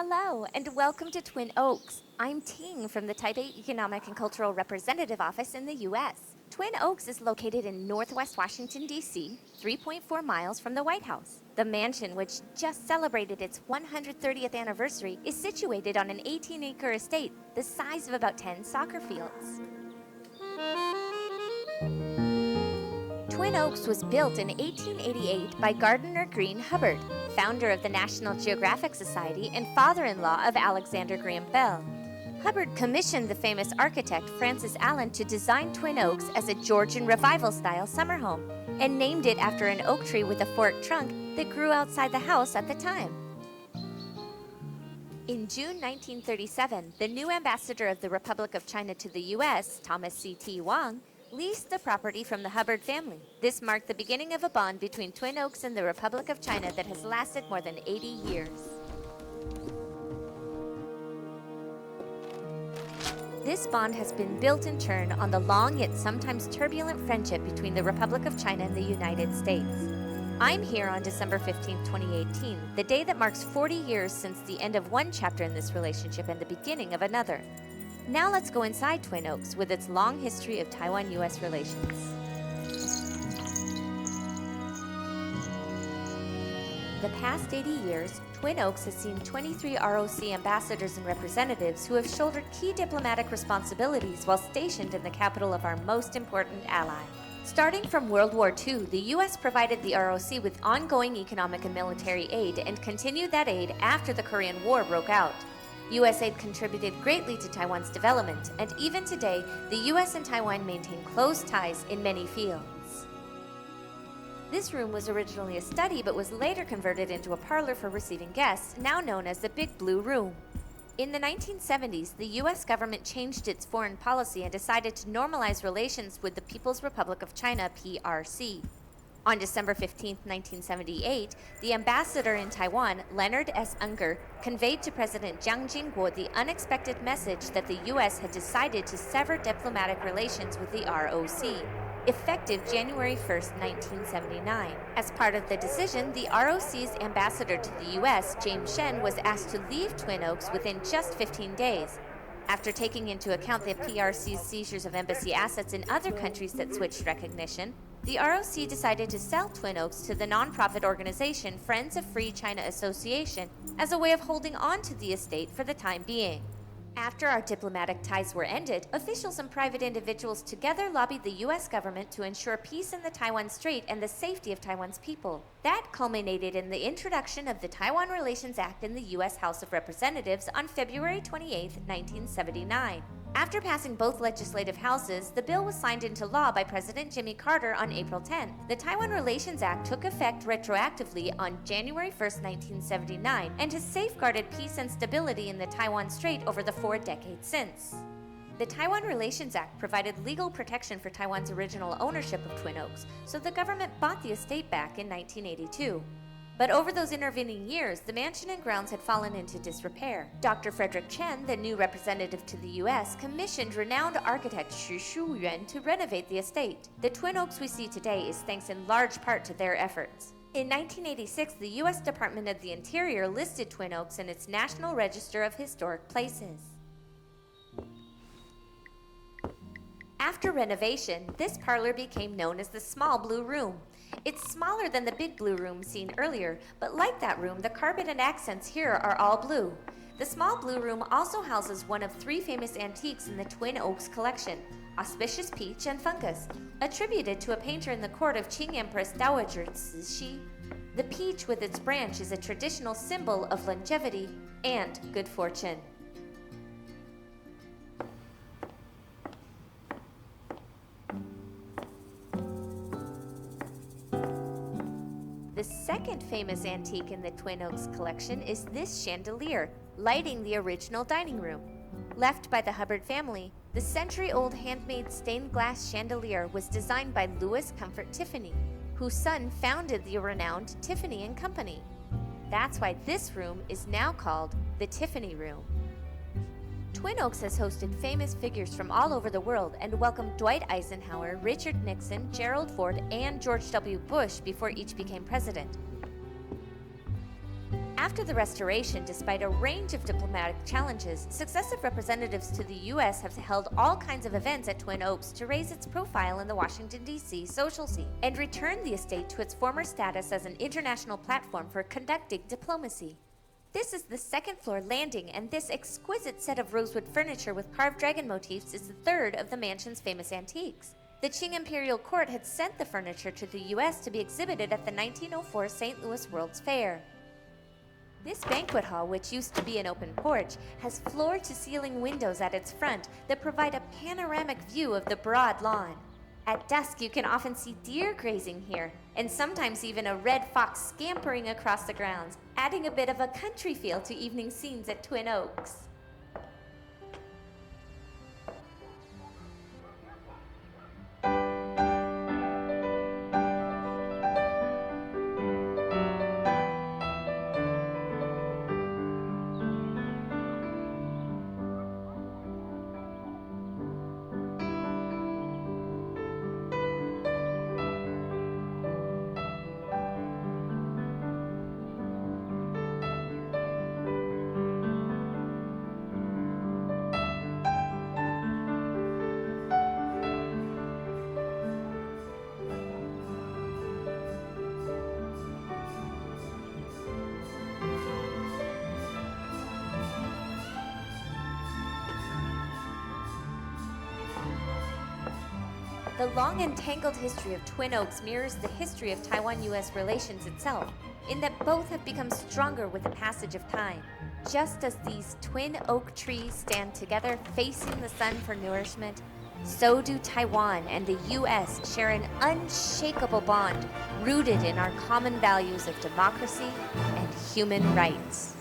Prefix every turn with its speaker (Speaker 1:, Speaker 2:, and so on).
Speaker 1: Hello, and welcome to Twin Oaks. I'm Ting from the Taipei Economic and Cultural Representative Office in the U.S. Twin Oaks is located in northwest Washington, D.C., 3.4 miles from the White House. The mansion, which just celebrated its 130th anniversary, is situated on an 18-acre estate the size of about 10 soccer fields. Twin Oaks was built in 1888 by Gardiner Greene Hubbard, founder of the National Geographic Society and father-in-law of Alexander Graham Bell. Hubbard commissioned the famous architect Francis Allen to design Twin Oaks as a Georgian Revival-style summer home and named it after an oak tree with a forked trunk that grew outside the house at the time. In June 1937, the new ambassador of the Republic of China to the U.S., Thomas C.T. Wang, leased the property from the Hubbard family. This marked the beginning of a bond between Twin Oaks and the Republic of China that has lasted more than 80 years. This bond has been built in turn on the long yet sometimes turbulent friendship between the Republic of China and the United States. I'm here on December 15, 2018, the day that marks 40 years since the end of one chapter in this relationship and the beginning of another. Now let's go inside Twin Oaks with its long history of Taiwan-U.S. relations. The past 80 years, Twin Oaks has seen 23 ROC ambassadors and representatives who have shouldered key diplomatic responsibilities while stationed in the capital of our most important ally. Starting from World War II, the U.S. provided the ROC with ongoing economic and military aid and continued that aid after the Korean War broke out. U.S. aid contributed greatly to Taiwan's development, and even today, the U.S. and Taiwan maintain close ties in many fields. This room was originally a study but was later converted into a parlor for receiving guests, now known as the Big Blue Room. In the 1970s, the U.S. government changed its foreign policy and decided to normalize relations with the People's Republic of China, PRC. On December 15, 1978, the ambassador in Taiwan, Leonard S. Unger, conveyed to President Jiang Jingguo the unexpected message that the U.S. had decided to sever diplomatic relations with the ROC, effective January 1, 1979. As part of the decision, the ROC's ambassador to the U.S., James Shen, was asked to leave Twin Oaks within just 15 days. After taking into account the PRC's seizures of embassy assets in other countries that switched recognition, the ROC decided to sell Twin Oaks to the nonprofit organization Friends of Free China Association as a way of holding on to the estate for the time being. After our diplomatic ties were ended, officials and private individuals together lobbied the U.S. government to ensure peace in the Taiwan Strait and the safety of Taiwan's people. That culminated in the introduction of the Taiwan Relations Act in the U.S. House of Representatives on February 28, 1979. After passing both legislative houses, the bill was signed into law by President Jimmy Carter on April 10. The Taiwan Relations Act took effect retroactively on January 1, 1979, and has safeguarded peace and stability in the Taiwan Strait over the 4 decades since. The Taiwan Relations Act provided legal protection for Taiwan's original ownership of Twin Oaks, so the government bought the estate back in 1982. But over those intervening years, the mansion and grounds had fallen into disrepair. Dr. Frederick Chen, the new representative to the U.S., commissioned renowned architect Xu Shuyuan to renovate the estate. The Twin Oaks we see today is thanks in large part to their efforts. In 1986, the U.S. Department of the Interior listed Twin Oaks in its National Register of Historic Places. After renovation, this parlor became known as the Small Blue Room. It's smaller than the Big Blue Room seen earlier, but like that room, the carpet and accents here are all blue. The Small Blue Room also houses one of 3 famous antiques in the Twin Oaks collection, Auspicious Peach and Fungus, attributed to a painter in the court of Qing Empress Dowager Cixi. The peach with its branch is a traditional symbol of longevity and good fortune. The second famous antique in the Twin Oaks collection is this chandelier, lighting the original dining room. Left by the Hubbard family, the century-old handmade stained glass chandelier was designed by Louis Comfort Tiffany, whose son founded the renowned Tiffany & Company. That's why this room is now called the Tiffany Room. Twin Oaks has hosted famous figures from all over the world and welcomed Dwight Eisenhower, Richard Nixon, Gerald Ford, and George W. Bush before each became president. After the restoration, despite a range of diplomatic challenges, successive representatives to the U.S. have held all kinds of events at Twin Oaks to raise its profile in the Washington, D.C. social scene and return the estate to its former status as an international platform for conducting diplomacy. This is the second-floor landing, and this exquisite set of rosewood furniture with carved dragon motifs is the third of the mansion's famous antiques. The Qing Imperial Court had sent the furniture to the U.S. to be exhibited at the 1904 St. Louis World's Fair. This banquet hall, which used to be an open porch, has floor-to-ceiling windows at its front that provide a panoramic view of the broad lawn. At dusk, you can often see deer grazing here, and sometimes even a red fox scampering across the grounds, adding a bit of a country feel to evening scenes at Twin Oaks. The long and tangled history of Twin Oaks mirrors the history of Taiwan-U.S. relations itself, in that both have become stronger with the passage of time. Just as these twin oak trees stand together facing the sun for nourishment, so do Taiwan and the U.S. share an unshakable bond rooted in our common values of democracy and human rights.